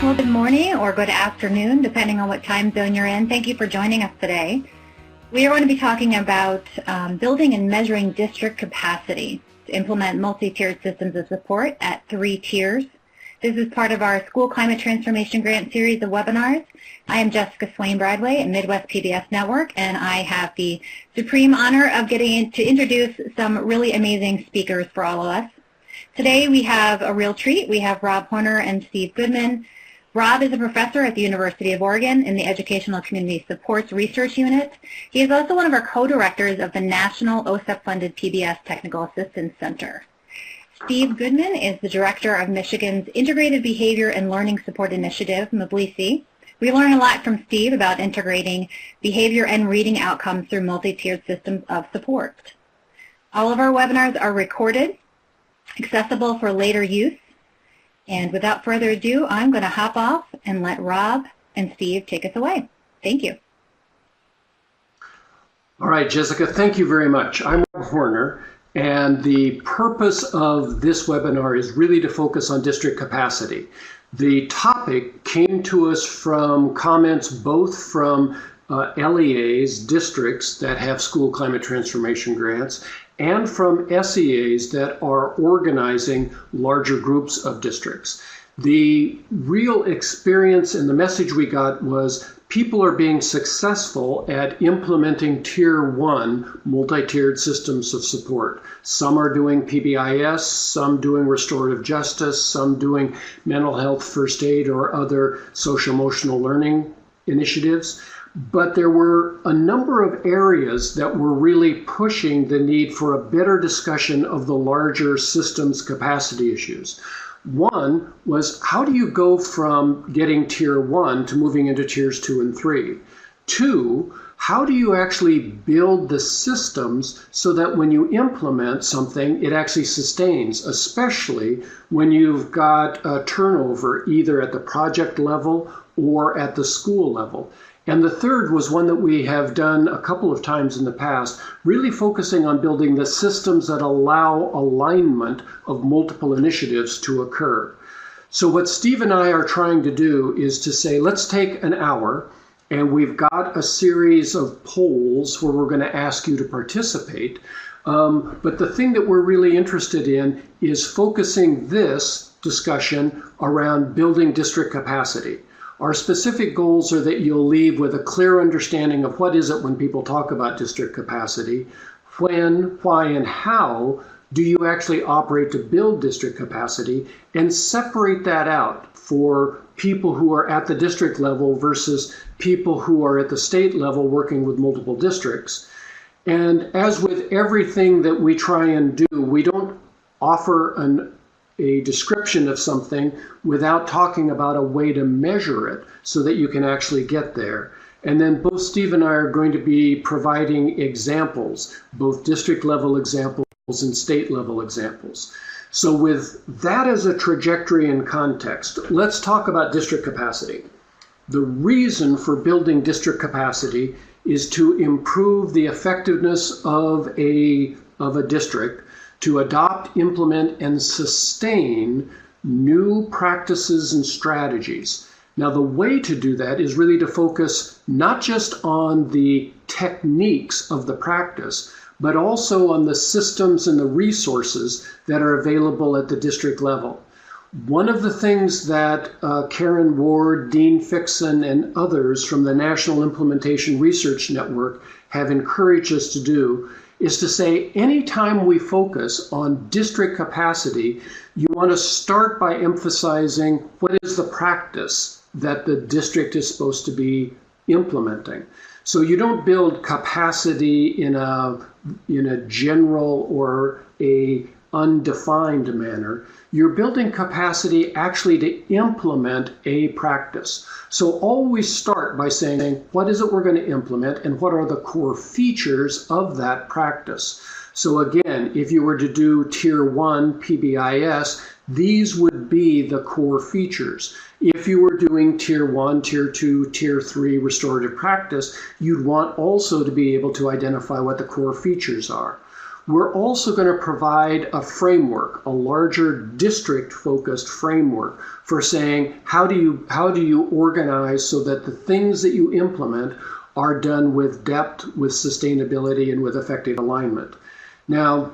Well, good morning or good afternoon, depending on what time zone you're in. Thank you for joining us today. We are going to be talking about building and measuring district capacity to implement multi-tiered systems of support at 3 tiers. This is part of our School Climate Transformation Grant series of webinars. I am Jessica Swain-Bradway at Midwest PBS Network, and I have the supreme honor of getting to introduce some really amazing speakers for all of us. Today we have a real treat. We have Rob Horner and Steve Goodman. Rob is a professor at the University of Oregon in the Educational Community Supports Research Unit. He is also one of our co-directors of the National OSEP-funded PBS Technical Assistance Center. Steve Goodman is the director of Michigan's Integrated Behavior and Learning Support Initiative, MBLESI. We learn a lot from Steve about integrating behavior and reading outcomes through multi-tiered systems of support. All of our webinars are recorded, accessible for later use. And without further ado, I'm going to hop off and let Rob and Steve take us away. Thank you. All right, Jessica, thank you very much. I'm Rob Horner, and the purpose of this webinar is really to focus on district capacity. The topic came to us from comments both from LEAs, districts that have school climate transformation grants, and from SEAs that are organizing larger groups of districts. The real experience and the message we got was people are being successful at implementing Tier 1 multi-tiered systems of support. Some are doing PBIS, some doing restorative justice, some doing mental health first aid or other social-emotional learning initiatives. But there were a number of areas that were really pushing the need for a better discussion of the larger systems capacity issues. One was, how do you go from getting Tier 1 to moving into Tiers 2 and 3? 2, how do you actually build the systems so that when you implement something, it actually sustains, especially when you've got a turnover either at the project level or at the school level? And the third was one that we have done a couple of times in the past, really focusing on building the systems that allow alignment of multiple initiatives to occur. So what Steve and I are trying to do is to say, let's take an hour, and we've got a series of polls where we're going to ask you to participate. But the thing that we're really interested in is focusing this discussion around building district capacity. Our specific goals are that you'll leave with a clear understanding of what is it when people talk about district capacity, when, why, and how do you actually operate to build district capacity, and separate that out for people who are at the district level versus people who are at the state level working with multiple districts. And as with everything that we try and do, we don't offer a description of something without talking about a way to measure it so that you can actually get there. And then both Steve and I are going to be providing examples, both district level examples and state level examples. So with that as a trajectory and context, let's talk about district capacity. The reason for building district capacity is to improve the effectiveness of a district, to adopt, implement, and sustain new practices and strategies. Now, the way to do that is really to focus not just on the techniques of the practice, but also on the systems and the resources that are available at the district level. One of the things that Karen Ward, Dean Fixon, and others from the National Implementation Research Network have encouraged us to do is to say anytime we focus on district capacity, you want to start by emphasizing what is the practice that the district is supposed to be implementing. So you don't build capacity in a general or a undefined manner. You're building capacity actually to implement a practice. So always start by saying, what is it we're going to implement and what are the core features of that practice? So again, if you were to do Tier 1 PBIS, these would be the core features. If you were doing Tier 1, Tier 2, Tier 3 restorative practice, you'd want also to be able to identify what the core features are. we're also going to provide a framework, a larger district-focused framework for saying how do you organize so that the things that you implement are done with depth, with sustainability, and with effective alignment. Now,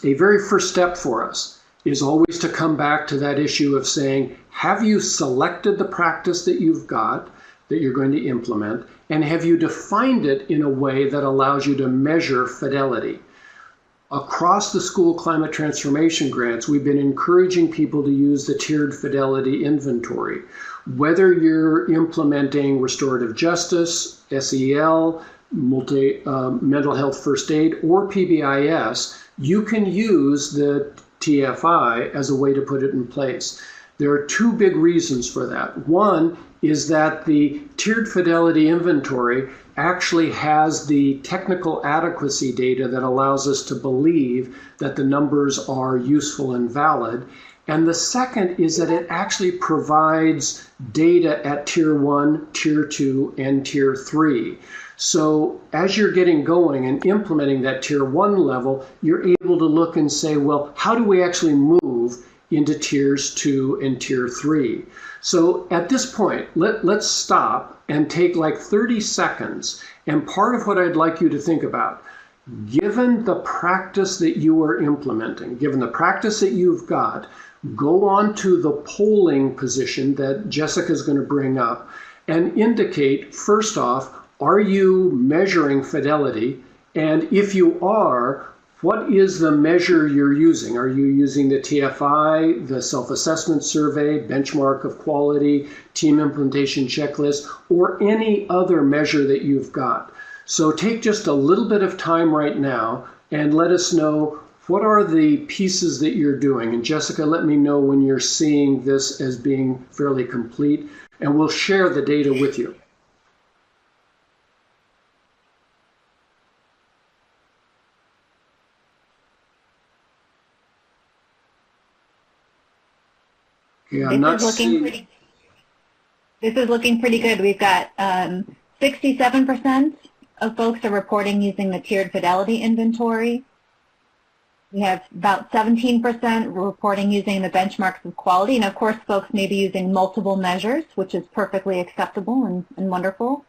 a very first step for us is always to come back to that issue of saying, have you selected the practice that you've got that you're going to implement, and have you defined it in a way that allows you to measure fidelity? Across the school climate transformation grants, we've been encouraging people to use the tiered fidelity inventory. Whether you're implementing restorative justice, SEL, mental health first aid, or PBIS, you can use the TFI as a way to put it in place. There are two big reasons for that. One is that the tiered fidelity inventory actually has the technical adequacy data that allows us to believe that the numbers are useful and valid. And the second is that it actually provides data at Tier 1, Tier 2, and Tier 3. So as you're getting going and implementing that Tier 1 level, you're able to look and say, well, how do we actually move into Tiers 2 and Tier 3? So at this point, let's stop and take like 30 seconds. And part of what I'd like you to think about, given the practice that you are implementing, given the practice that you've got, go on to the polling position that Jessica is going to bring up and indicate, first off, are you measuring fidelity? And if you are, what is the measure you're using? Are you using the TFI, the self-assessment survey, benchmark of quality, team implementation checklist, or any other measure that you've got? So take just a little bit of time right now and let us know what are the pieces that you're doing. And Jessica, let me know when you're seeing this as being fairly complete, and we'll share the data with you. Yeah, this is looking pretty good. We've got 67% of folks are reporting using the tiered fidelity inventory. We have about 17% reporting using the benchmarks of quality. And of course, folks may be using multiple measures, which is perfectly acceptable and wonderful.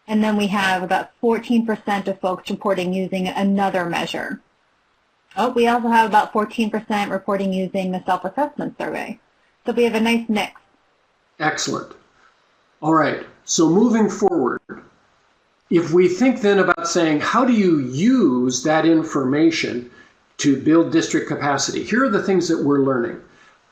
And then we have about 14% of folks reporting using another measure. Oh, we also have about 14% reporting using the self-assessment survey. So we have a nice mix. Excellent. All right, so moving forward, if we think then about saying, how do you use that information to build district capacity? Here are the things that we're learning.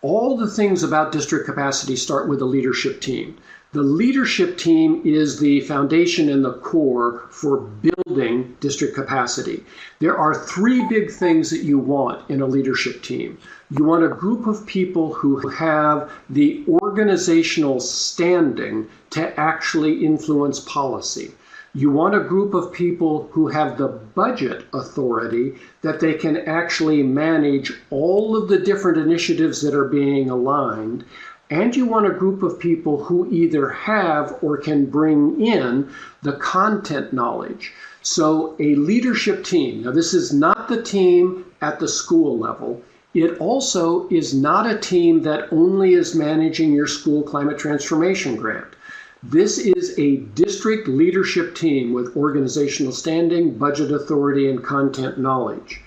All the things about district capacity start with a leadership team. The leadership team is the foundation and the core for building district capacity. There are three big things that you want in a leadership team. You want a group of people who have the organizational standing to actually influence policy. You want a group of people who have the budget authority that they can actually manage all of the different initiatives that are being aligned. And you want a group of people who either have or can bring in the content knowledge. So a leadership team, now this is not the team at the school level. It also is not a team that only is managing your school climate transformation grant. This is a district leadership team with organizational standing, budget authority, and content knowledge.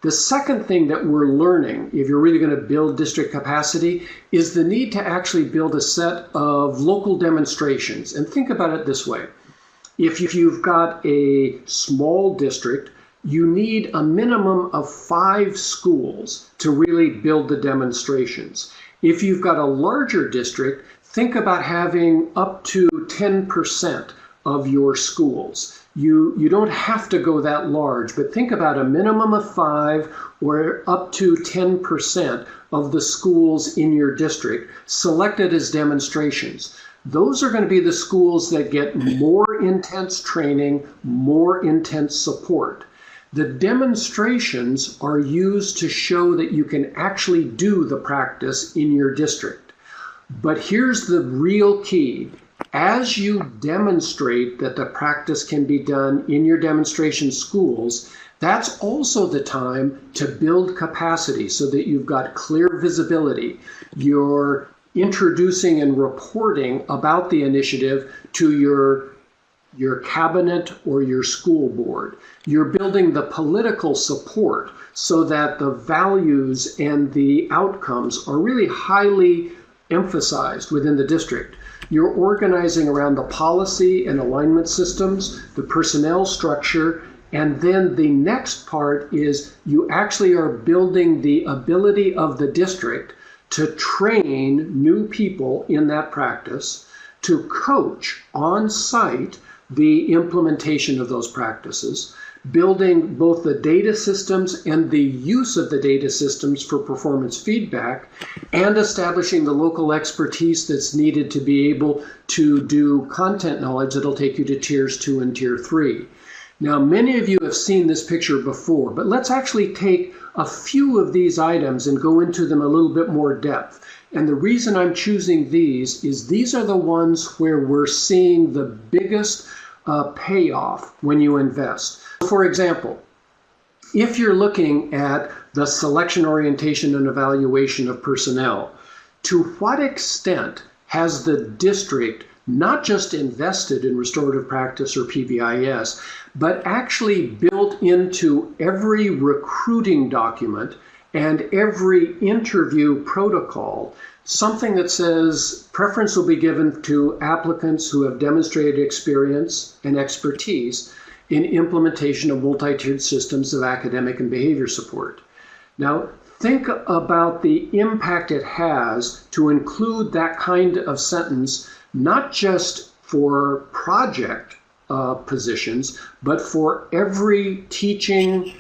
The second thing that we're learning, if you're really going to build district capacity, is the need to actually build a set of local demonstrations. And think about it this way. If you've got a small district, you need a minimum of 5 schools to really build the demonstrations. If you've got a larger district, think about having up to 10% of your schools. You don't have to go that large, but think about a minimum of 5 or up to 10% of the schools in your district selected as demonstrations. Those are going to be the schools that get more intense training, more intense support. The demonstrations are used to show that you can actually do the practice in your district. But here's the real key. As you demonstrate that the practice can be done in your demonstration schools, that's also the time to build capacity so that you've got clear visibility. You're introducing and reporting about the initiative to your cabinet or your school board. You're building the political support so that the values and the outcomes are really highly emphasized within the district. You're organizing around the policy and alignment systems, the personnel structure, and then the next part is you actually are building the ability of the district to train new people in that practice, to coach on site the implementation of those practices, building both the data systems and the use of the data systems for performance feedback, and establishing the local expertise that's needed to be able to do content knowledge that'll take you to tiers 2 and tier 3. Now, many of you have seen this picture before, but let's actually take a few of these items and go into them a little bit more depth. And the reason I'm choosing these is these are the ones where we're seeing the biggest payoff when you invest. For example, if you're looking at the selection, orientation, and evaluation of personnel, to what extent has the district not just invested in restorative practice or PBIS, but actually built into every recruiting document and every interview protocol something that says preference will be given to applicants who have demonstrated experience and expertise in implementation of multi-tiered systems of academic and behavior support. Now, think about the impact it has to include that kind of sentence, not just for project positions, but for every teaching,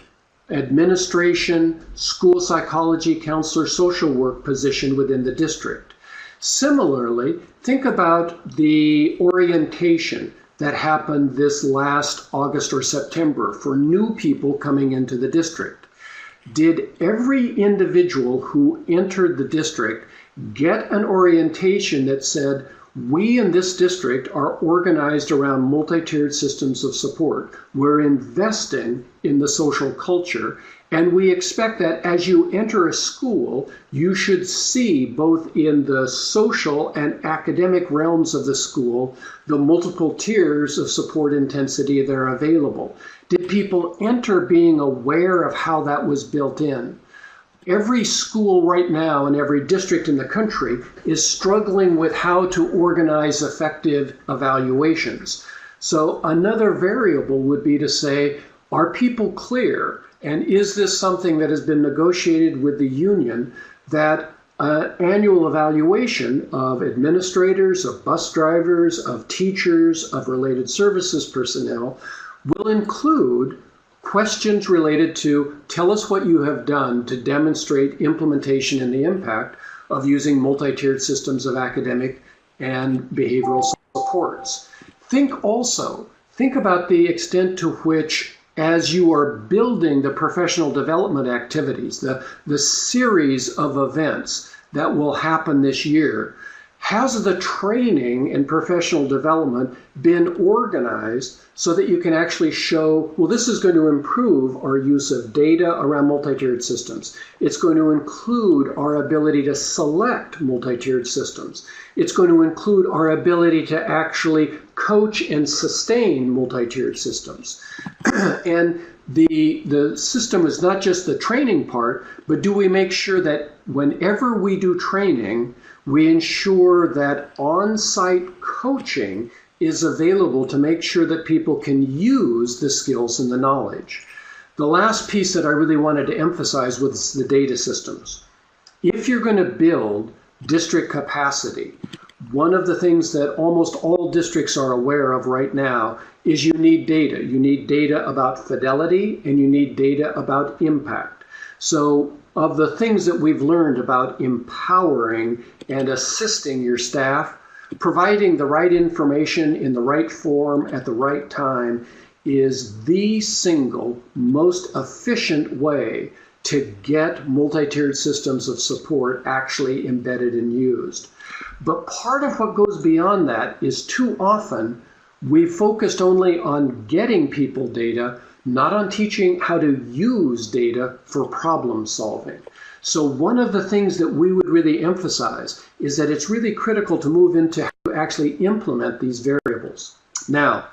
administration, school psychology, counselor, social work position within the district. Similarly, think about the orientation that happened this last August or September for new people coming into the district. Did every individual who entered the district get an orientation that said, we in this district are organized around multi-tiered systems of support. We're investing in the social culture, and we expect that as you enter a school, you should see both in the social and academic realms of the school the multiple tiers of support intensity that are available. Did people enter being aware of how that was built in? Every school right now and every district in the country is struggling with how to organize effective evaluations. So another variable would be to say, are people clear? And is this something that has been negotiated with the union that annual evaluation of administrators, of bus drivers, of teachers, of related services personnel will include questions related to tell us what you have done to demonstrate implementation and the impact of using multi-tiered systems of academic and behavioral supports. Think about the extent to which, as you are building the professional development activities, the series of events that will happen this year, has the training and professional development been organized so that you can actually show, well, this is going to improve our use of data around multi-tiered systems. It's going to include our ability to select multi-tiered systems. It's going to include our ability to actually coach and sustain multi-tiered systems. And the system is not just the training part, but do we make sure that whenever we do training, we ensure that on-site coaching is available to make sure that people can use the skills and the knowledge. The last piece that I really wanted to emphasize was the data systems. If you're going to build district capacity, one of the things that almost all districts are aware of right now is you need data. You need data about fidelity and you need data about impact. So of the things that we've learned about empowering and assisting your staff, providing the right information in the right form at the right time is the single most efficient way to get multi-tiered systems of support actually embedded and used. But part of what goes beyond that is too often we focused only on getting people data, not on teaching how to use data for problem solving. So one of the things that we would really emphasize is that it's really critical to move into how to actually implement these variables. Now,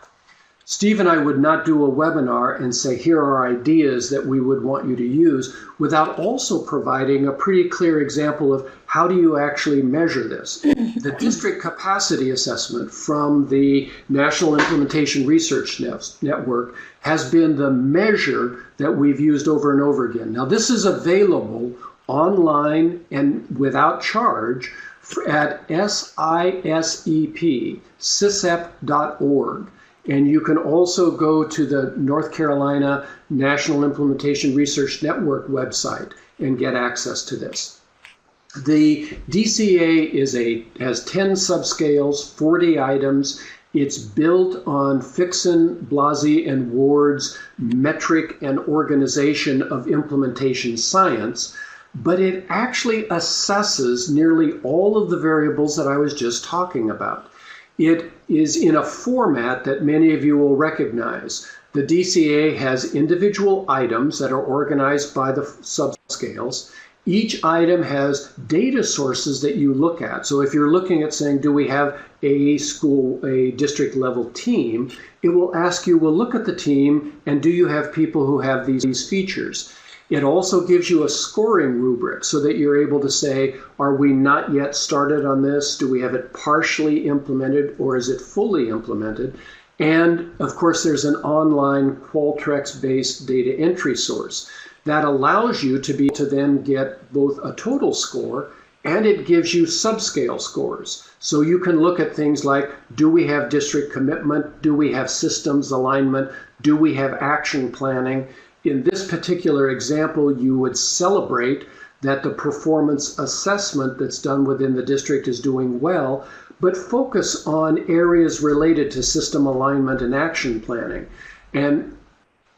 Steve and I would not do a webinar and say, here are ideas that we would want you to use, without also providing a pretty clear example of how do you actually measure this. The district capacity assessment from the National Implementation Research Network has been the measure that we've used over and over again. Now, this is available online and without charge at sisep.org. And you can also go to the North Carolina National Implementation Research Network website and get access to this. The DCA has 10 subscales, 40 items. It's built on Fixon, Blasey, and Ward's metric and organization of implementation science, but it actually assesses nearly all of the variables that I was just talking about. It is in a format that many of you will recognize. The DCA has individual items that are organized by the subscales. Each item has data sources that you look at. So if you're looking at saying, do we have a district level team, it will ask you, well, look at the team, and do you have people who have these features? It also gives you a scoring rubric so that you're able to say, are we not yet started on this? Do we have it partially implemented, or is it fully implemented? And of course, there's an online Qualtrics-based data entry source that allows you to then get both a total score, and it gives you subscale scores. So you can look at things like, do we have district commitment? Do we have systems alignment? Do we have action planning? In this particular example, you would celebrate that the performance assessment that's done within the district is doing well, but focus on areas related to system alignment and action planning. And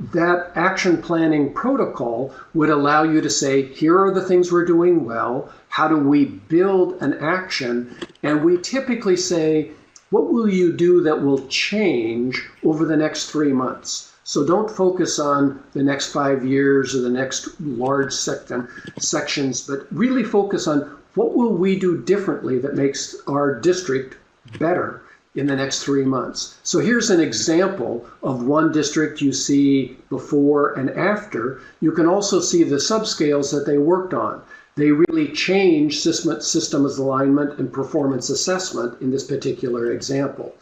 that action planning protocol would allow you to say, here are the things we're doing well, how do we build an action? And we typically say, what will you do that will change over the next 3 months? So don't focus on the next 5 years or the next large sections, but really focus on what will we do differently that makes our district better in the next 3 months. So here's an example of one district you see before and after. You can also see the subscales that they worked on. They really changed systems alignment and performance assessment in this particular example.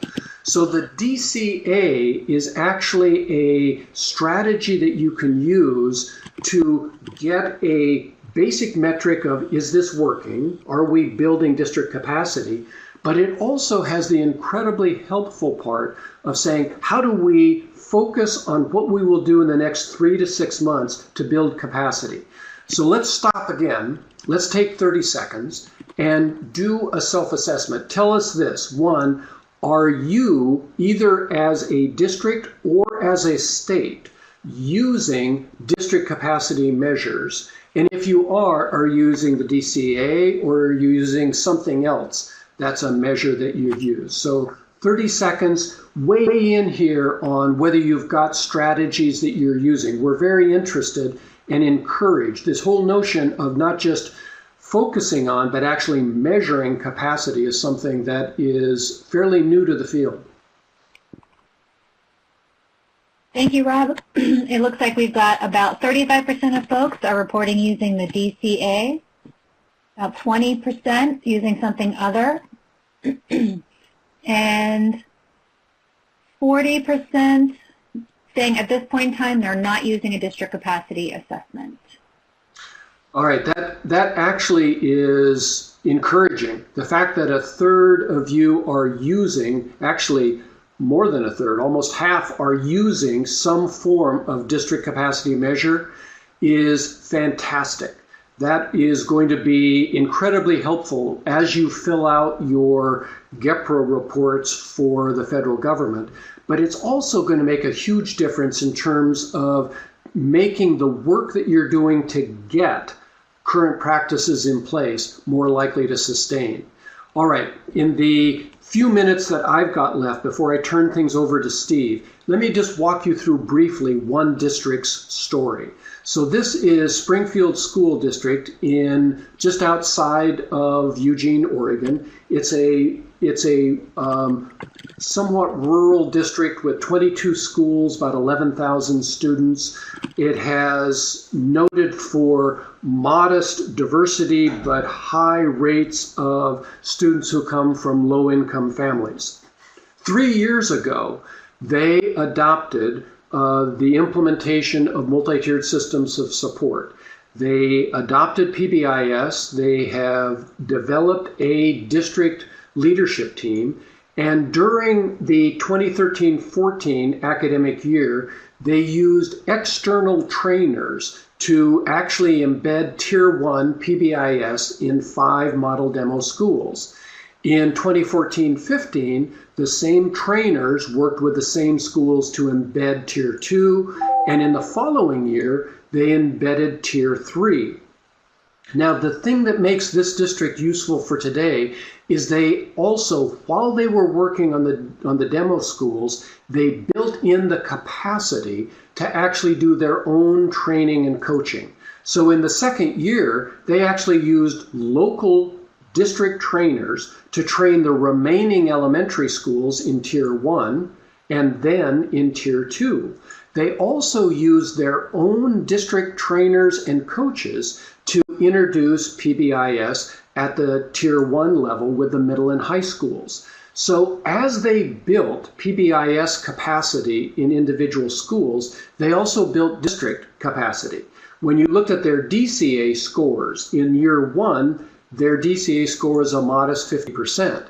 So the DCA is actually a strategy that you can use to get a basic metric of, is this working? Are we building district capacity? But it also has the incredibly helpful part of saying, how do we focus on what we will do in the next 3 to 6 months to build capacity? So let's stop again. Let's take 30 seconds and do a self-assessment. Tell us this. One, are you, either as a district or as a state, using district capacity measures? And if you are you using the DCA, or are you using something else that's a measure that you've used? So 30 seconds, weigh in here on whether you've got strategies that you're using. We're very interested and encourage this whole notion of not just focusing on, but actually measuring capacity is something that is fairly new to the field. Thank you, Rob. It looks like we've got about 35% of folks are reporting using the DCA, about 20% using something other, and 40% saying at this point in time they're not using a district capacity assessment. All right, that actually is encouraging. The fact that a third of you are using, actually more than a third, almost half are using some form of district capacity measure is fantastic. That is going to be incredibly helpful as you fill out your GEPRA reports for the federal government. But it's also going to make a huge difference in terms of making the work that you're doing to get current practices in place more likely to sustain. All right, in the few minutes that I've got left before I turn things over to Steve, let me just walk you through briefly one district's story. So this is Springfield School District in just outside of Eugene, Oregon. It's a somewhat rural district with 22 schools, about 11,000 students. It has noted for modest diversity but high rates of students who come from low-income families. 3 years ago, they adopted the implementation of multi-tiered systems of support. They adopted PBIS. They have developed a district leadership team. And during the 2013-14 academic year, they used external trainers to actually embed Tier 1 PBIS in 5 model demo schools. In 2014-15, the same trainers worked with the same schools to embed Tier 2, and in the following year, they embedded Tier 3. Now, the thing that makes this district useful for today is they also, while they were working on the demo schools, they built in the capacity to actually do their own training and coaching. So in the second year, they actually used local district trainers to train the remaining elementary schools in Tier 1 and then in Tier 2. They also used their own district trainers and coaches to introduce PBIS at the Tier 1 level with the middle and high schools. So as they built PBIS capacity in individual schools, they also built district capacity. When you looked at their DCA scores in year 1, their DCA score is a modest 50%.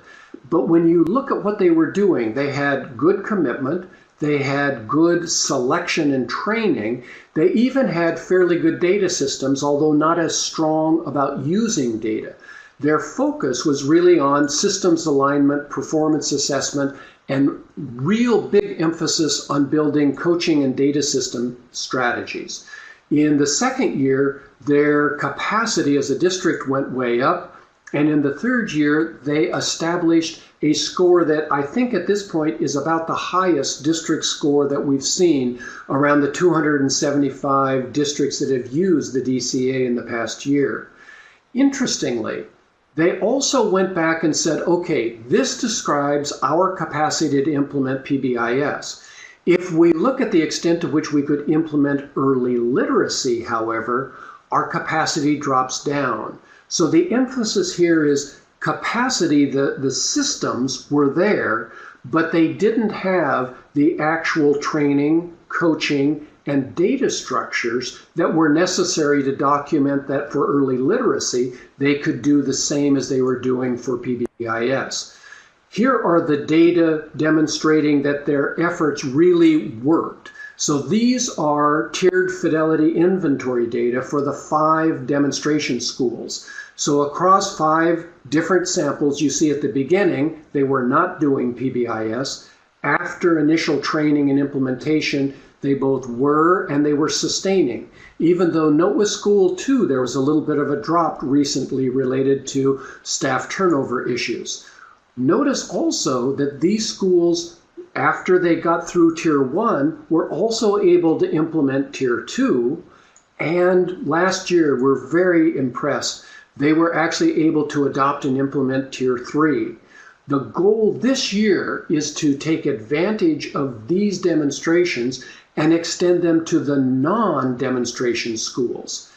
But when you look at what they were doing, they had good commitment, they had good selection and training, they even had fairly good data systems, although not as strong about using data. Their focus was really on systems alignment, performance assessment, and real big emphasis on building coaching and data system strategies. In the second year, their capacity as a district went way up, and in the third year, they established a score that I think at this point is about the highest district score that we've seen around the 275 districts that have used the DCA in the past year. Interestingly, they also went back and said, okay, this describes our capacity to implement PBIS. If we look at the extent to which we could implement early literacy, however, our capacity drops down. So the emphasis here is capacity, the systems were there, but they didn't have the actual training, coaching, and data structures that were necessary to document that for early literacy, they could do the same as they were doing for PBIS. Here are the data demonstrating that their efforts really worked. So these are tiered fidelity inventory data for the 5 demonstration schools. So across 5 different samples, you see at the beginning, they were not doing PBIS. After initial training and implementation, they both were and they were sustaining. Even though note with School 2, there was a little bit of a drop recently related to staff turnover issues. Notice also that these schools, after they got through Tier 1, were also able to implement Tier 2. And last year, we're very impressed. They were actually able to adopt and implement Tier 3. The goal this year is to take advantage of these demonstrations and extend them to the non-demonstration schools.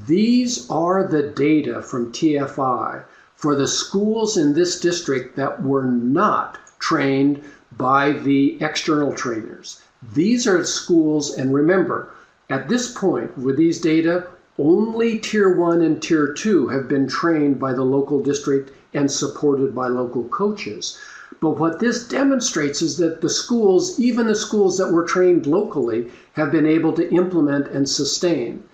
These are the data from TFI for the schools in this district that were not trained by the external trainers. These are schools, and remember, at this point with these data, only Tier 1 and Tier 2 have been trained by the local district and supported by local coaches. But what this demonstrates is that the schools, even the schools that were trained locally, have been able to implement and sustain.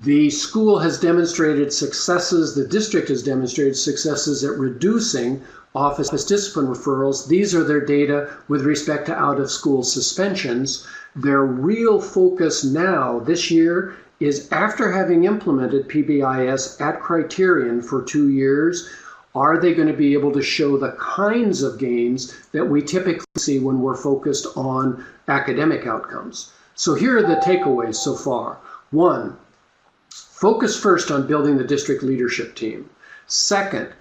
The school has demonstrated successes, the district has demonstrated successes at reducing office discipline referrals. These are their data with respect to out-of-school suspensions. Their real focus now, this year, is after having implemented PBIS at Criterion for 2 years, Are they going to be able to show the kinds of gains that we typically see when we're focused on academic outcomes? So here are the takeaways so far. 1, focus first on building the district leadership team. 2nd,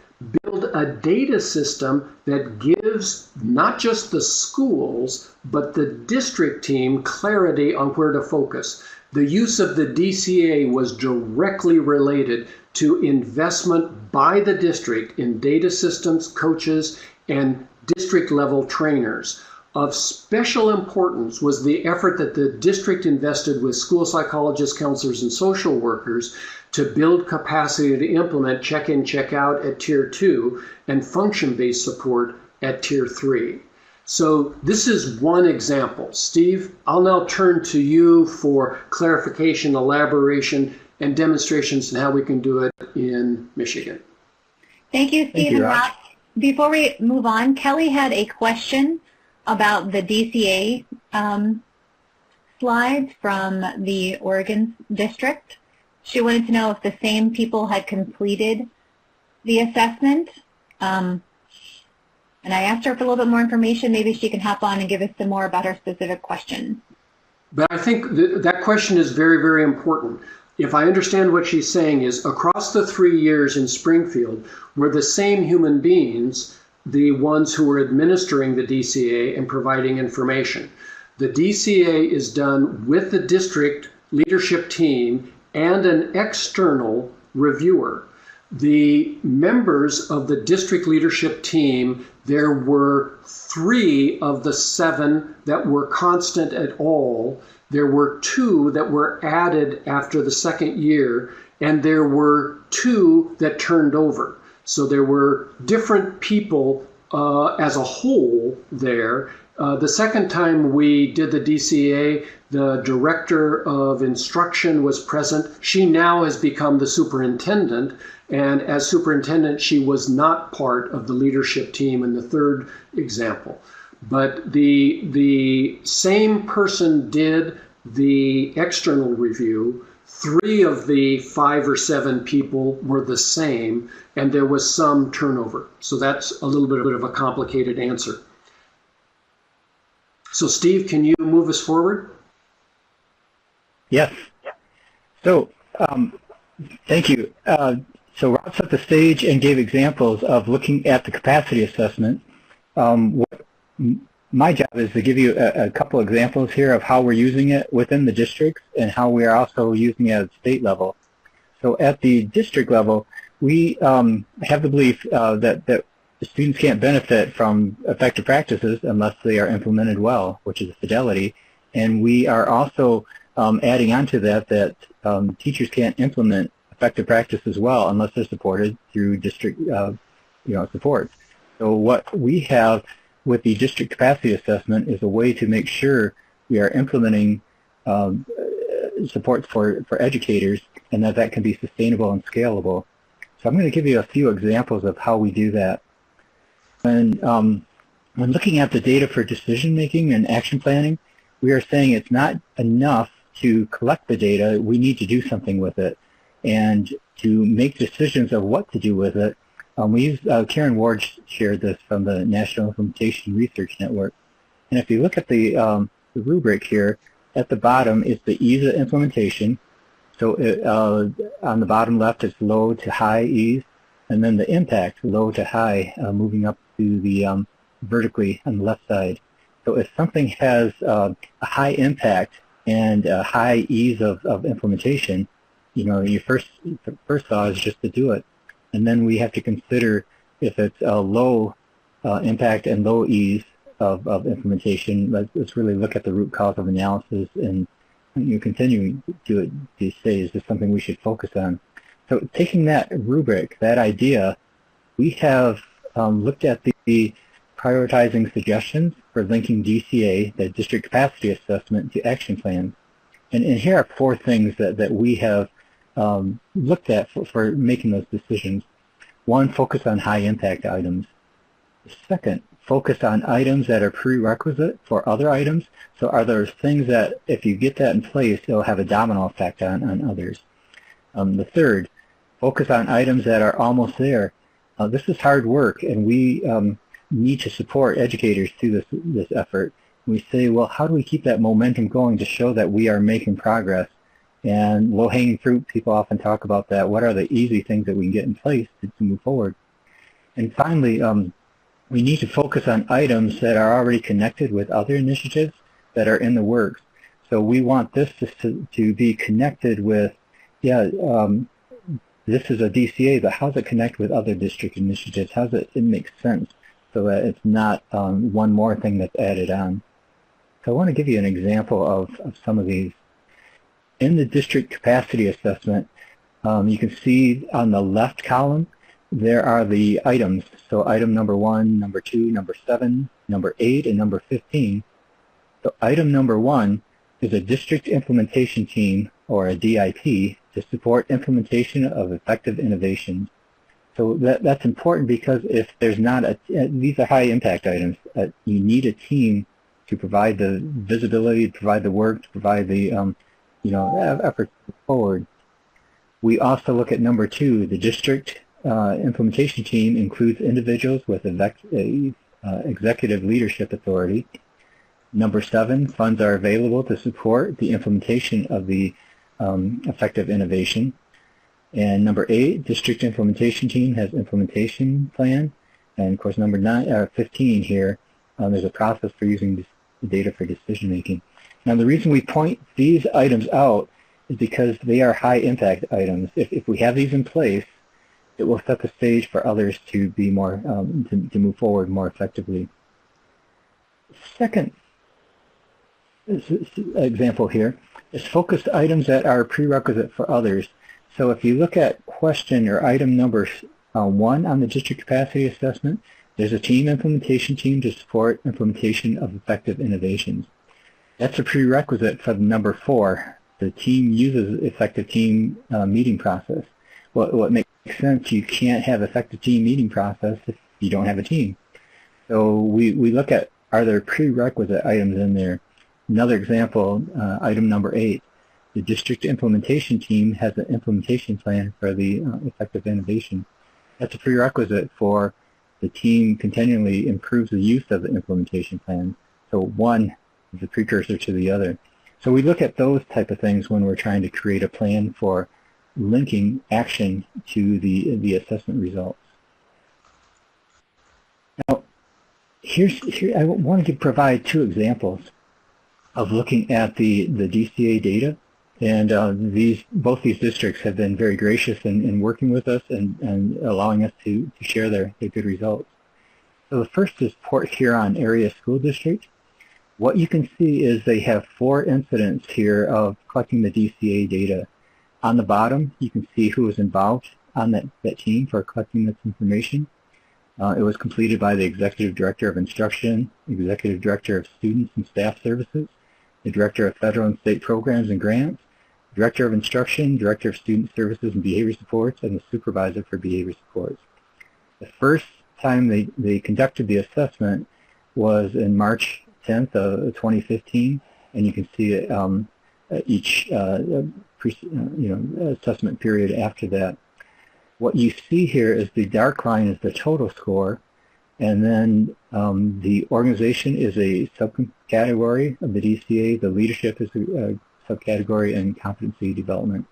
build a data system that gives not just the schools, but the district team clarity on where to focus. The use of the DCA was directly related to investment by the district in data systems, coaches, and district level trainers. Of special importance was the effort that the district invested with school psychologists, counselors, and social workers to build capacity to implement check-in, check-out at Tier 2 and function-based support at Tier 3. So this is one example. Steve, I'll now turn to you for clarification, elaboration, and demonstrations on how we can do it in Michigan. Thank you, Steve and Rob. Before we move on, Kelly had a question about the DCA slides from the Oregon district. She wanted to know if the same people had completed the assessment. And I asked her for a little bit more information. Maybe she can hop on and give us some more about her specific question. But I think that question is very, very important. If I understand what she's saying is across the 3 years in Springfield were the same human beings the ones who were administering the DCA and providing information. The DCA is done with the district leadership team and an external reviewer. The members of the district leadership team, there were 3 of the 7 that were constant at all. There were 2 that were added after the 2nd year, and there were 2 that turned over. So there were different people as a whole there. The second time we did the DCA, the director of instruction was present. She now has become the superintendent, and as superintendent, she was not part of the leadership team in the 3rd example. But the same person did the external review. 3 of the 5 or 7 people were the same, and there was some turnover. So that's a little bit of a complicated answer. So Steve, can you move us forward? Yes. So thank you. So Rob set the stage and gave examples of looking at the capacity assessment. What my job is to give you a couple examples here of how we're using it within the districts and how we are also using it at the state level. So at the district level, we have the belief that the students can't benefit from effective practices unless they are implemented well, which is Fidelity. And we are also adding on to that teachers can't implement effective practice as well unless they're supported through district support. So what we have with the district capacity assessment is a way to make sure we are implementing supports for educators and that can be sustainable and scalable. So I'm going to give you a few examples of how we do that. When looking at the data for decision making and action planning, we are saying it's not enough to collect the data, we need to do something with it. And to make decisions of what to do with it, we use, Karen Ward shared this from the National Implementation Research Network. And if you look at the rubric here, at the bottom is the ease of implementation. So on the bottom left it's low to high ease, and then the impact, low to high, moving up to the vertically on the left side. So if something has a high impact and a high ease of implementation, your first thought is just to do it. And then we have to consider if it's a low impact and low ease of implementation. Let's really look at the root cause of analysis and continuing to say, is this something we should focus on? So taking that rubric, that idea, we have looked at the prioritizing suggestions for linking DCA, the district capacity assessment, to action plans. And here are 4 things that we have looked at for making those decisions. 1, focus on high impact items. 2nd, focus on items that are prerequisite for other items. So are there things that if you get that in place, it'll have a domino effect on others. The 3rd, focus on items that are almost there. This is hard work, and we need to support educators through this effort. We say, well, how do we keep that momentum going to show that we are making progress? And low-hanging fruit, people often talk about that. What are the easy things that we can get in place to move forward? And finally, we need to focus on items that are already connected with other initiatives that are in the works. So we want this to be connected with, this is a DCA, but how does it connect with other district initiatives? How does it make sense so that it's not one more thing that's added on? So I want to give you an example of some of these. In the district capacity assessment, you can see on the left column, there are the items. So item number 1, number 2, number 7, number 8, and number 15. So item number 1 is a district implementation team, or a DIP, to support implementation of effective innovations. So that's important because if there's not these are high impact items. You need a team to provide the visibility, to provide the work, to provide the effort forward. We also look at number 2, the district implementation team includes individuals with executive leadership authority. Number 7, funds are available to support the implementation of the effective innovation. And number 8, district implementation team has implementation plan. And of course, number 15 here, there's a process for using this data for decision making. Now, the reason we point these items out is because they are high impact items. If we have these in place, it will set the stage for others to be more to move forward more effectively. Second example here is focused items that are prerequisite for others. So if you look at question or item number 1 on the district capacity assessment, there's a team implementation team to support implementation of effective innovations. That's a prerequisite for number 4. The team uses effective team meeting process. Well, what makes sense, you can't have effective team meeting process if you don't have a team. So we look at, are there prerequisite items in there? Another example, item number 8, the district implementation team has an implementation plan for the effective innovation. That's a prerequisite for the team continually improves the use of the implementation plan. So one is a precursor to the other. So we look at those type of things when we're trying to create a plan for linking action to the assessment results. Now, here I wanted to provide 2 examples of looking at the DCA data, and both these districts have been very gracious in working with us and allowing us to share their good results. So the first is Port Huron Area School District. What you can see is they have 4 incidents here of collecting the DCA data. On the bottom, you can see who was involved on that team for collecting this information. It was completed by the Executive Director of Instruction, Executive Director of Students and Staff Services, the Director of Federal and State Programs and Grants, Director of Instruction, Director of Student Services and Behavior Supports, and the Supervisor for Behavior Supports. The first time they conducted the assessment was in March 10th of 2015, and you can see each assessment period after that. What you see here is the dark line is the total score, and then the organization is a subcategory of the DCA. The leadership is a subcategory, and competency development.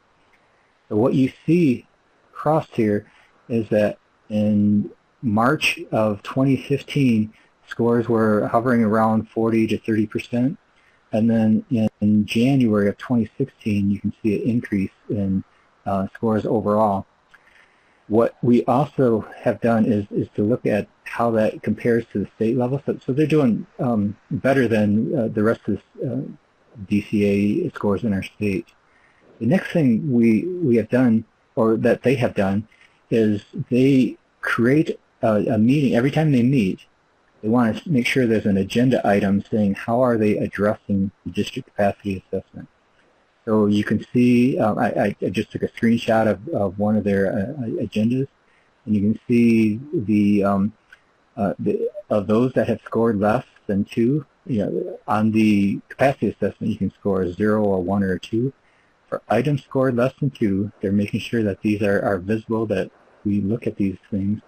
So what you see crossed here is that in March of 2015, scores were hovering around 40 to 30%, and then in January of 2016, you can see an increase in scores overall. What we also have done is to look at how that compares to the state level. So they're doing better than the rest of the DCA scores in our state. The next thing we have done, or that they have done, is they create a meeting. Every time they meet, they want to make sure there's an agenda item saying how are they addressing the district capacity assessment. So you can see, I just took a screenshot of one of their agendas, and you can see of those that have scored less than 2. On the capacity assessment, you can score 0 or 1 or 2. For items scored less than 2, they're making sure that these are visible, that we look at these things.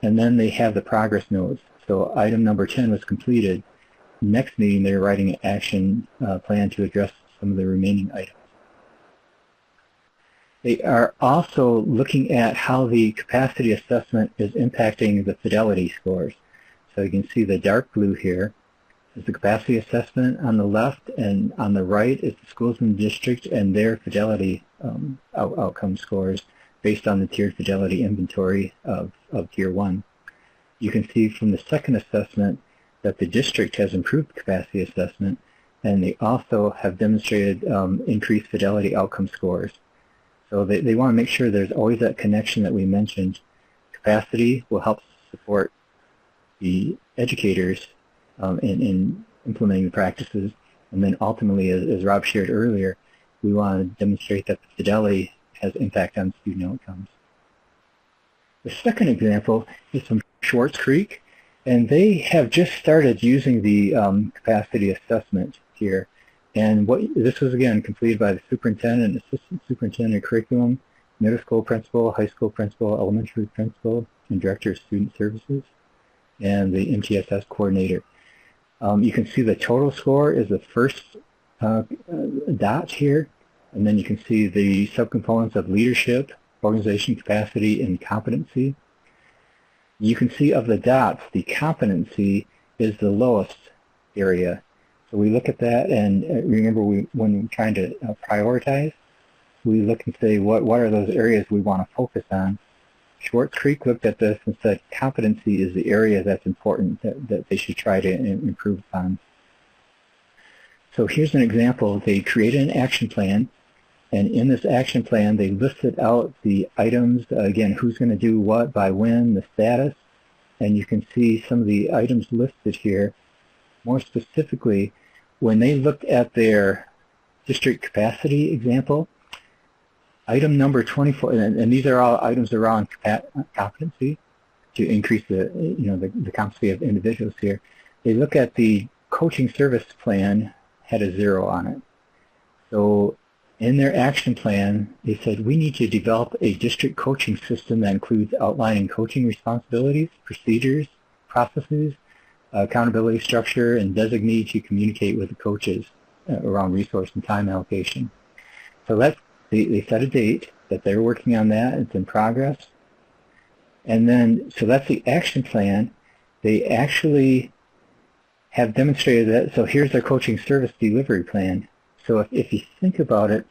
and then they have the progress notes. So item number 10 was completed. Next meeting, they're writing an action plan to address some of the remaining items. They are also looking at how the capacity assessment is impacting the Fidelity scores. So you can see the dark blue here is the capacity assessment on the left, and on the right is the schools in the district and their Fidelity outcome scores based on the tiered Fidelity inventory of Tier 1. You can see from the second assessment that the district has improved capacity assessment, and they also have demonstrated increased Fidelity outcome scores. So they want to make sure there's always that connection that we mentioned. Capacity will help support the educators in implementing the practices, and then ultimately, as Rob shared earlier, we want to demonstrate that the Fidelity has impact on student outcomes. The second example is from Schwartz Creek, and they have just started using the capacity assessment here. And this was, again, completed by the superintendent, assistant superintendent of curriculum, middle school principal, high school principal, elementary principal, and director of student services, and the MTSS coordinator. You can see the total score is the first dot here, and then you can see the subcomponents of leadership, organization capacity, and competency. You can see of the dots, the competency is the lowest area. So we look at that, and remember, when we're trying to prioritize, we look and say, what are those areas we want to focus on? Schwartz Creek looked at this and said competency is the area that's important, that they should try to improve upon. So here's an example. They created an action plan, and in this action plan, they listed out the items, again, who's going to do what, by when, the status, and you can see some of the items listed here. More specifically, when they looked at their district capacity example, item number 24, and these are all items around competency to increase the competency of individuals here. They look at the coaching service plan, had a 0 on it. So in their action plan, they said, we need to develop a district coaching system that includes outlining coaching responsibilities, procedures, processes, accountability structure, and designee to communicate with the coaches around resource and time allocation. So they set a date that they're working on that. It's in progress. And then, so that's the action plan. They actually have demonstrated that. So here's their coaching service delivery plan. So if you think about it,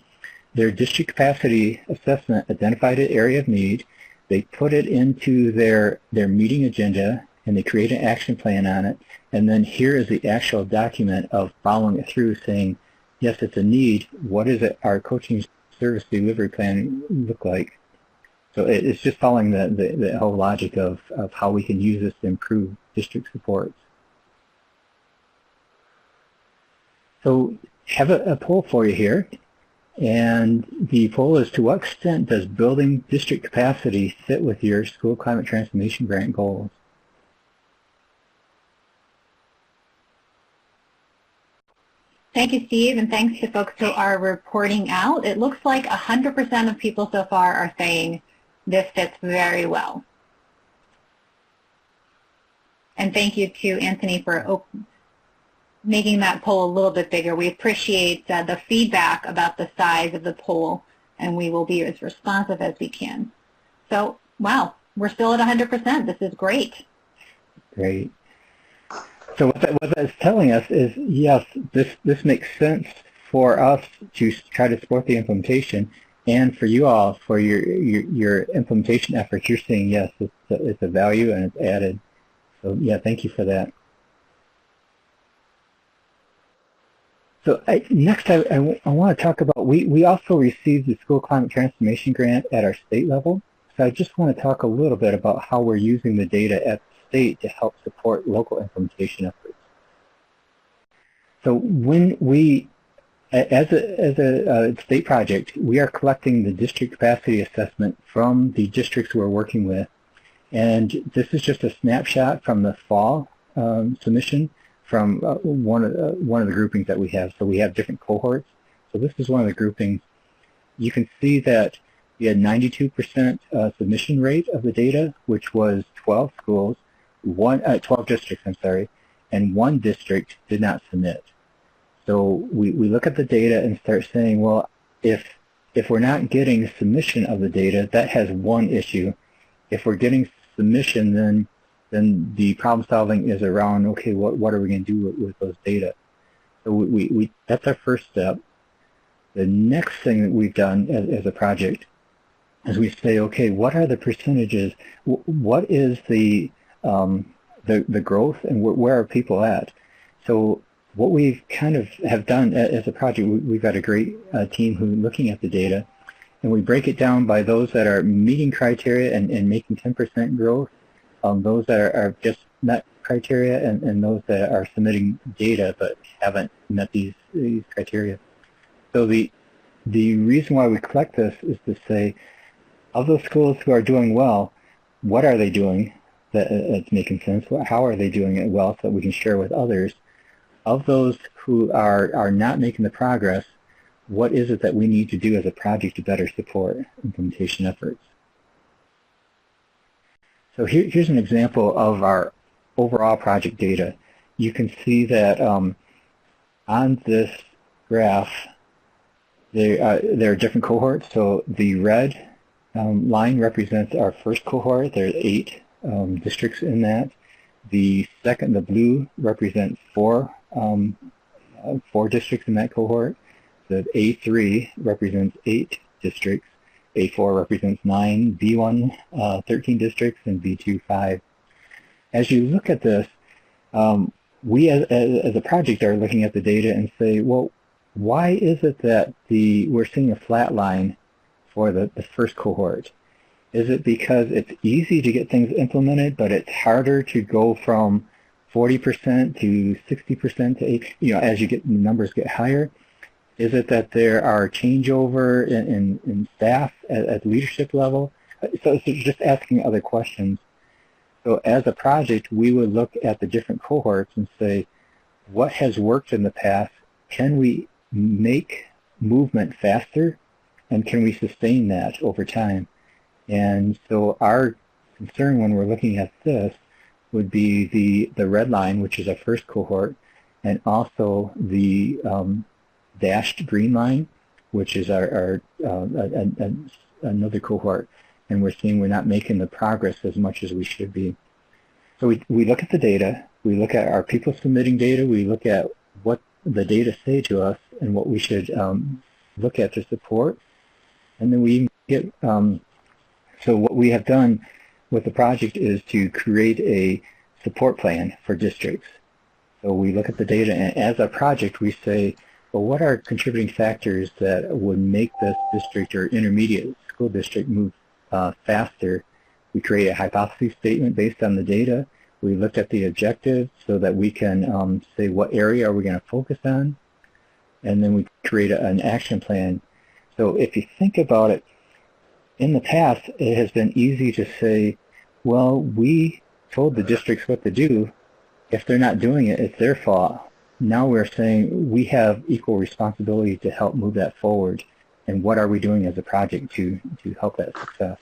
their district capacity assessment identified an area of need. They put it into their meeting agenda, and they create an action plan on it. And then here is the actual document of following it through, saying, yes, it's a need. What is it our coaching service delivery plan look like? So it's just following the whole logic of how we can use this to improve district supports. So have a poll for you here. And the poll is, to what extent does building district capacity fit with your school climate transformation grant goals? Thank you, Steve, and thanks to folks who are reporting out. It looks like 100% of people so far are saying this fits very well. And thank you to Anthony for making that poll a little bit bigger. We appreciate the feedback about the size of the poll, and we will be as responsive as we can. So, wow, we're still at 100%. This is great. Great. So what that's telling us is, yes, this makes sense for us to try to support the implementation, and for you all, for your implementation efforts, you're saying, yes, it's a value and it's added. So, yeah, thank you for that. So next, I want to talk about, we also received the School Climate Transformation Grant at our state level. So I just want to talk a little bit about how we're using the data at the state to help support local implementation efforts. So when we, as a state project, we are collecting the district capacity assessment from the districts we're working with. And this is just a snapshot from the fall submission from one of the groupings that we have. So we have different cohorts. So this is one of the groupings. You can see that we had 92% submission rate of the data, which was 12 schools, 12 districts, I'm sorry, and one district did not submit. So we look at the data and start saying, well, if we're not getting submission of the data, that has one issue. If we're getting submission, then the problem solving is around, okay, what are we going to do with those data? So that's our first step. The next thing that we've done as a project is we say, okay, what are the percentages? What is the growth, and where are people at? So what we kind of have done as a project, we've got a great team who's looking at the data, and we break it down by those that are meeting criteria and making 10% growth, those that are just met criteria, and those that are submitting data but haven't met these criteria. So the reason why we collect this is to say, of those schools who are doing well, what are they doing that's making sense? How are they doing it well so that we can share with others? Of those who are not making the progress, what is it that we need to do as a project to better support implementation efforts? So here's an example of our overall project data. You can see that on this graph, there are different cohorts. So the red line represents our first cohort. There are 8 districts in that. The blue represents 4 districts in that cohort. The A3 represents 8 districts. A4 represents 9, B1 13 districts, and B2 5. As you look at this, we as a project are looking at the data and say, well, why is it that we're seeing a flat line for the first cohort? Is it because it's easy to get things implemented, but it's harder to go from 40% to 60% to 80%, as the numbers get higher? Is it that there are changeover in staff at leadership level? So it's just asking other questions. So as a project, we would look at the different cohorts and say, what has worked in the past? Can we make movement faster? And can we sustain that over time? And so our concern when we're looking at this would be the red line, which is our first cohort, and also the dashed green line, which is our another cohort. And we're seeing we're not making the progress as much as we should be. So we look at the data, we look at our people submitting data, we look at what the data say to us and what we should look at to support, and then we get so what we have done with the project is to create a support plan for districts. So we look at the data, and as a project we say, well, what are contributing factors that would make this district or intermediate school district move faster? We create a hypothesis statement based on the data. We looked at the objectives so that we can say what area are we going to focus on, and then we create an action plan. So if you think about it, in the past it has been easy to say, well, we told the districts what to do. If they're not doing it, it's their fault. Now we're saying we have equal responsibility to help move that forward, and what are we doing as a project to help that success?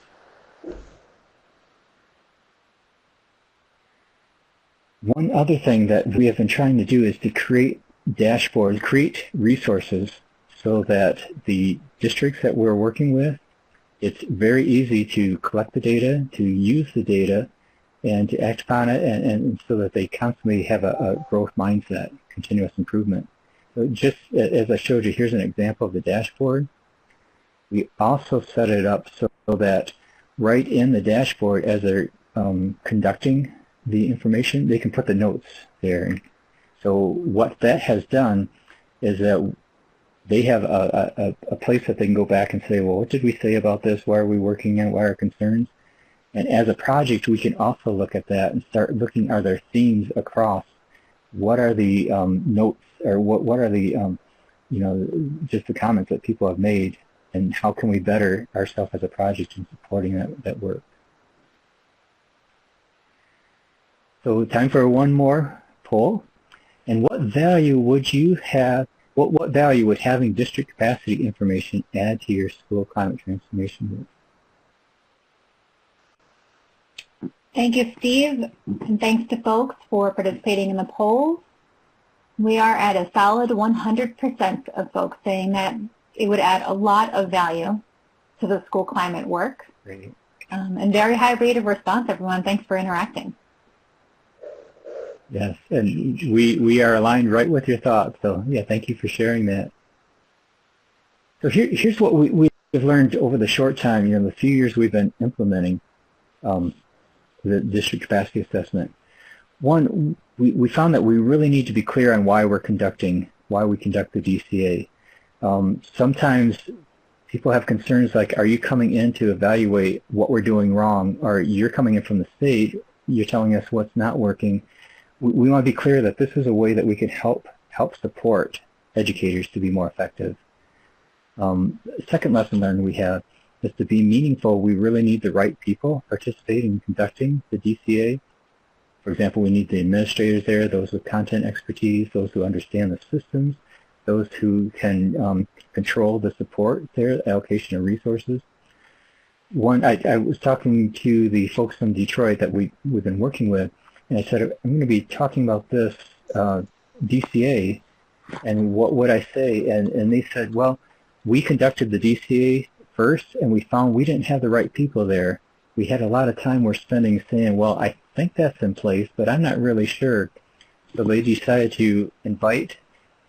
One other thing that we have been trying to do is to create dashboards, create resources so that the districts that we're working with, it's very easy to collect the data, to use the data, and to act upon it, and so that they constantly have a growth mindset, continuous improvement. So just as I showed you, here's an example of the dashboard. We also set it up so that right in the dashboard, as they're conducting the information, they can put the notes there. So what that has done is that they have a place that they can go back and say, well, what did we say about this? Why are we working on it? What are our concerns? And as a project, we can also look at that and start looking, are there themes across? What are the notes, or what are the, just the comments that people have made, and how can we better ourselves as a project in supporting that work? So time for one more poll. And what value would you have what value would having district capacity information add to your school climate transformation work? Thank you, Steve, and thanks to folks for participating in the poll. We are at a solid 100% of folks saying that it would add a lot of value to the school climate work. Great. And very high rate of response, everyone. Thanks for interacting. Yes, and we are aligned right with your thoughts. So yeah, thank you for sharing that. So here's what we've learned over the short time, the few years we've been implementing the district capacity assessment. One, we found that we really need to be clear on why we conduct the DCA. Sometimes people have concerns like, are you coming in to evaluate what we're doing wrong, or you're coming in from the state, you're telling us what's not working. We want to be clear that this is a way that we can help support educators to be more effective. Second lesson learned we have is to be meaningful, we really need the right people participating in conducting the DCA. For example, we need the administrators there, those with content expertise, those who understand the systems, those who can control the support there, allocation of resources. I was talking to the folks from Detroit that we've been working with, and I said, I'm going to be talking about this DCA, and what would I say? And they said, well, we conducted the DCA first, and we found we didn't have the right people there. We had a lot of time we're spending saying, well, I think that's in place, but I'm not really sure. So they decided to invite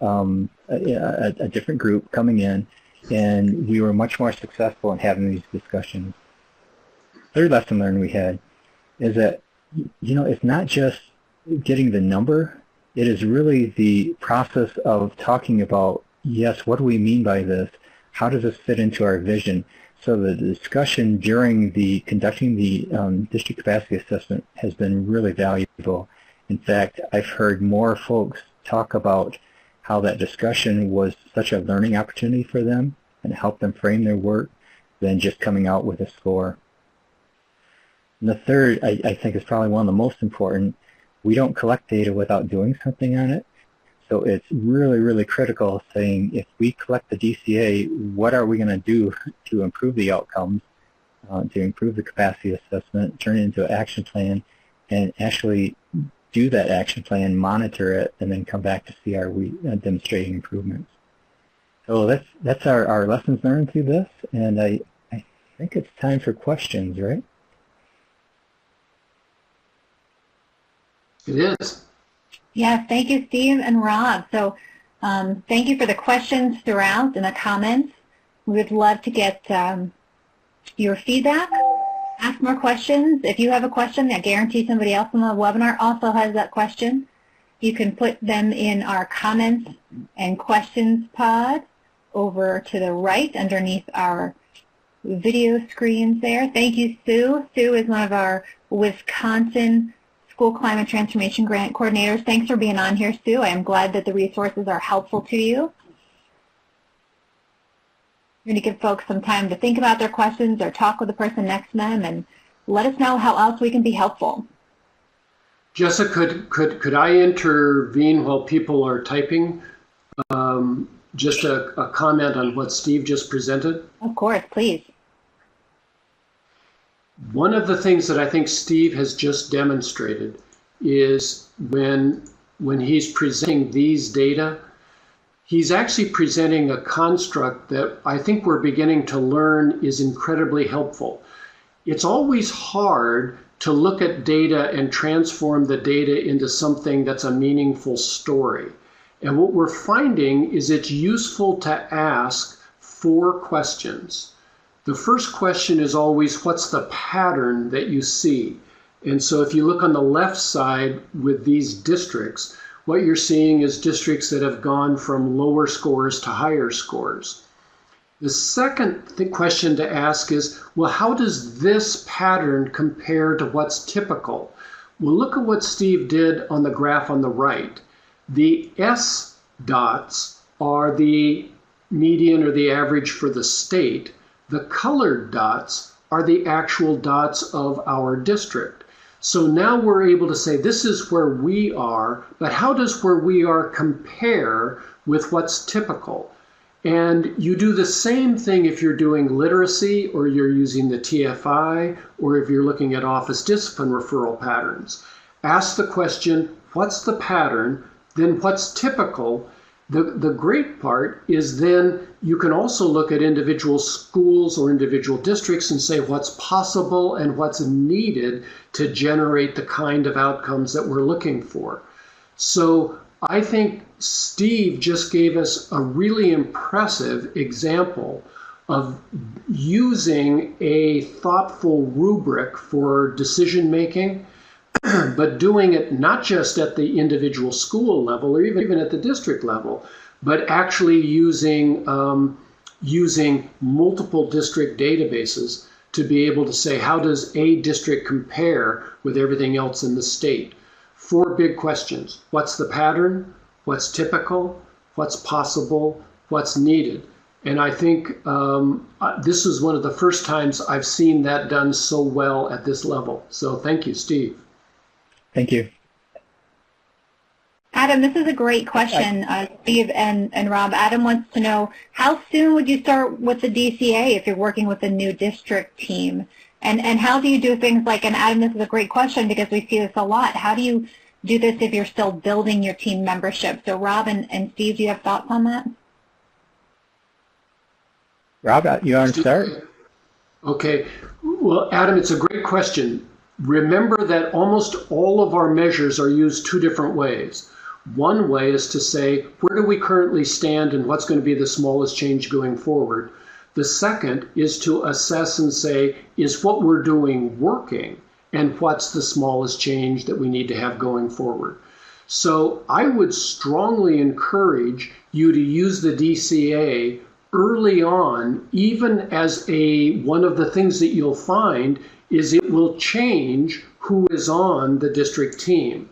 a different group coming in, and we were much more successful in having these discussions. Third lesson learned we had is that, it's not just getting the number, it is really the process of talking about, yes, what do we mean by this? How does this fit into our vision? So the discussion during conducting the district capacity assessment has been really valuable. In fact, I've heard more folks talk about how that discussion was such a learning opportunity for them and helped them frame their work than just coming out with a score. And the third, I think, is probably one of the most important. We don't collect data without doing something on it. So it's really, really critical saying, if we collect the DCA, what are we going to do to improve the outcomes, to improve the capacity assessment, turn it into an action plan, and actually do that action plan, monitor it, and then come back to see are we demonstrating improvements. So that's our lessons learned through this, and I think it's time for questions, right? It is. Yes, thank you, Steve and Rob. So thank you for the questions throughout and the comments. We would love to get your feedback. Ask more questions. If you have a question, I guarantee somebody else on the webinar also has that question. You can put them in our comments and questions pod over to the right underneath our video screens there. Thank you, Sue. Sue is one of our Wisconsin School Climate Transformation Grant Coordinators. Thanks for being on here, Sue. I am glad that the resources are helpful to you. We're going to give folks some time to think about their questions or talk with the person next to them and let us know how else we can be helpful. Jessica, could I intervene while people are typing? Just a comment on what Steve just presented? Of course, please. One of the things that I think Steve has just demonstrated is when he's presenting these data, he's actually presenting a construct that I think we're beginning to learn is incredibly helpful. It's always hard to look at data and transform the data into something that's a meaningful story. And what we're finding is it's useful to ask 4 questions. The first question is always, what's the pattern that you see? And so if you look on the left side with these districts, what you're seeing is districts that have gone from lower scores to higher scores. The second question to ask is, well, how does this pattern compare to what's typical? Well, look at what Steve did on the graph on the right. The S dots are the median or the average for the state. The colored dots are the actual dots of our district. So now we're able to say this is where we are, but how does where we are compare with what's typical. And you do the same thing if you're doing literacy or you're using the TFI or if you're looking at office discipline referral patterns. Ask the question, what's the pattern? Then what's typical? The great part is then you can also look at individual schools or individual districts and say what's possible and what's needed to generate the kind of outcomes that we're looking for. So I think Steve just gave us a really impressive example of using a thoughtful rubric for decision making, but doing it not just at the individual school level or even at the district level, but actually using multiple district databases to be able to say, how does a district compare with everything else in the state? 4 big questions. What's the pattern? What's typical? What's possible? What's needed? And I think this is one of the first times I've seen that done so well at this level. So thank you, Steve. Thank you. Adam, this is a great question, Steve and Rob. Adam wants to know, how soon would you start with the DCA if you're working with a new district team? And how do you do things like, and Adam, this is a great question because we see this a lot, how do you do this if you're still building your team membership? So Rob and Steve, do you have thoughts on that? Rob, you want to start? Okay. Well, Adam, it's a great question. Remember that almost all of our measures are used 2 different ways. One way is to say, where do we currently stand and what's going to be the smallest change going forward? The second is to assess and say, is what we're doing working? And what's the smallest change that we need to have going forward? So I would strongly encourage you to use the DCA early on, even as one of the things that you'll find is it will change who is on the district team.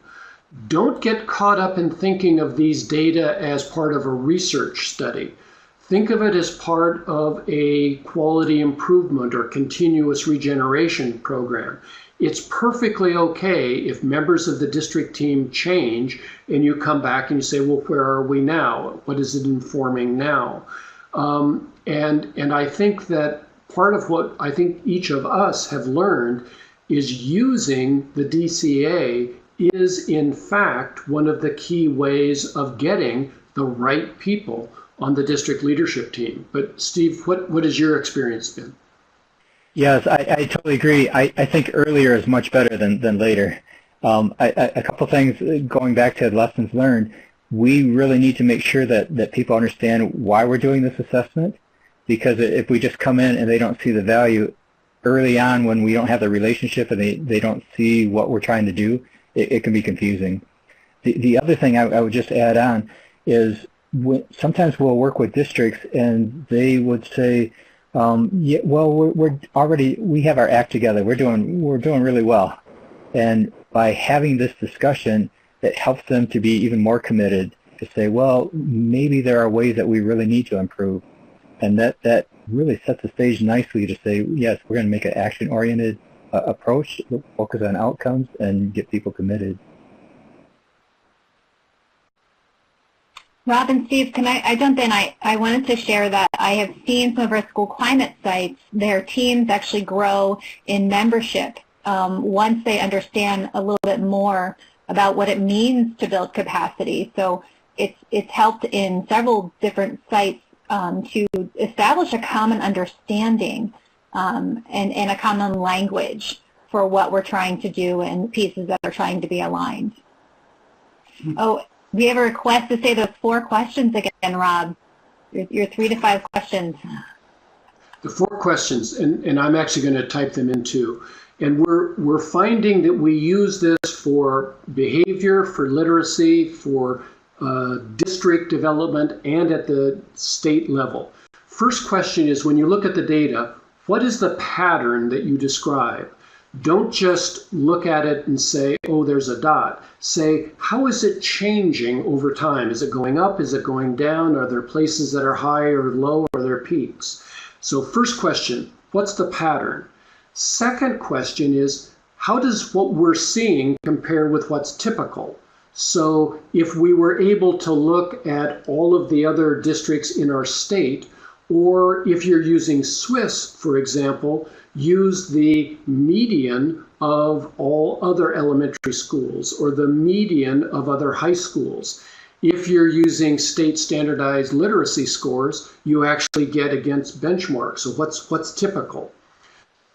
Don't get caught up in thinking of these data as part of a research study. Think of it as part of a quality improvement or continuous regeneration program. It's perfectly okay if members of the district team change and you come back and you say, well, where are we now? What is it informing now? And I think that part of what I think each of us have learned is using the DCA is in fact one of the key ways of getting the right people on the district leadership team. But Steve, what has your experience been? Yes, I totally agree. I think earlier is much better than later. A couple things going back to lessons learned. We really need to make sure that people understand why we're doing this assessment, because if we just come in and they don't see the value early on when we don't have the relationship and they don't see what we're trying to do, it can be confusing. The other thing I would just add on is sometimes we'll work with districts and they would say, yeah, well, we have our act together. We're doing really well. And by having this discussion, it helps them to be even more committed to say, well, maybe there are ways that we really need to improve. And that really sets the stage nicely to say, yes, we're going to make an action-oriented approach, focus on outcomes, and get people committed. Rob and Steve, can I jump in? I wanted to share that I have seen some of our school climate sites, their teams actually grow in membership once they understand a little bit more about what it means to build capacity. So it's helped in several different sites to establish a common understanding and a common language for what we're trying to do and pieces that are trying to be aligned. Oh, we have a request to say those 4 questions again, Rob. Your 3 to 5 questions. The 4 questions, and I'm actually going to type them in too. And we're finding that we use this for behavior, for literacy, for district development, and at the state level. First question is, when you look at the data, what is the pattern that you describe? Don't just look at it and say, oh, there's a dot. Say, how is it changing over time? Is it going up? Is it going down? Are there places that are high or low? Are there peaks? So first question, what's the pattern? Second question is, how does what we're seeing compare with what's typical? So if we were able to look at all of the other districts in our state, or if you're using Swiss, for example, use the median of all other elementary schools or the median of other high schools. If you're using state standardized literacy scores, you actually get against benchmarks. So what's typical?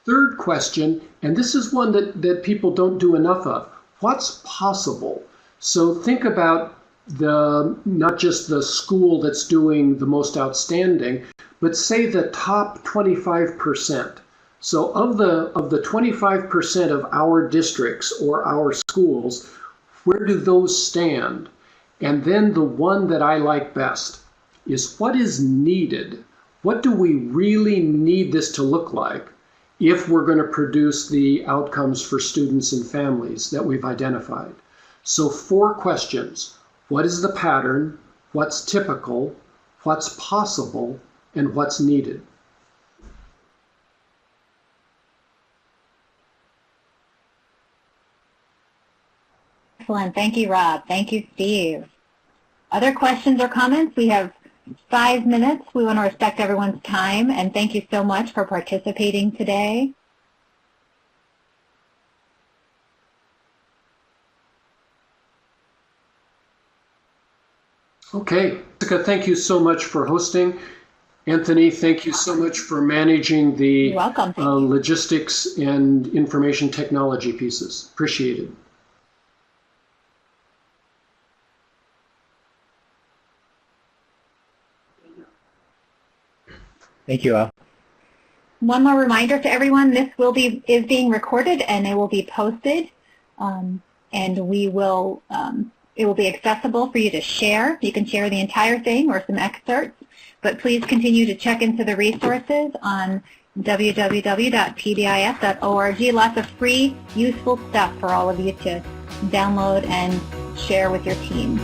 Third question, and this is one that people don't do enough of, what's possible? So think about not just the school that's doing the most outstanding, but say the top 25%. So of the 25% of our districts or our schools, where do those stand? And then the one that I like best is what is needed? What do we really need this to look like if we're going to produce the outcomes for students and families that we've identified? So 4 questions. What is the pattern? What's typical? What's possible? And what's needed? Excellent. Thank you, Rob. Thank you, Steve. Other questions or comments? We have 5 minutes. We want to respect everyone's time, and thank you so much for participating today. Okay, Jessica, thank you so much for hosting. Anthony, thank you so much for managing the logistics and information technology pieces. Appreciate it. Thank you all. One more reminder to everyone, this is being recorded and it will be posted, and it will be accessible for you to share. You can share the entire thing or some excerpts, but please continue to check into the resources on www.pbis.org. Lots of free, useful stuff for all of you to download and share with your team.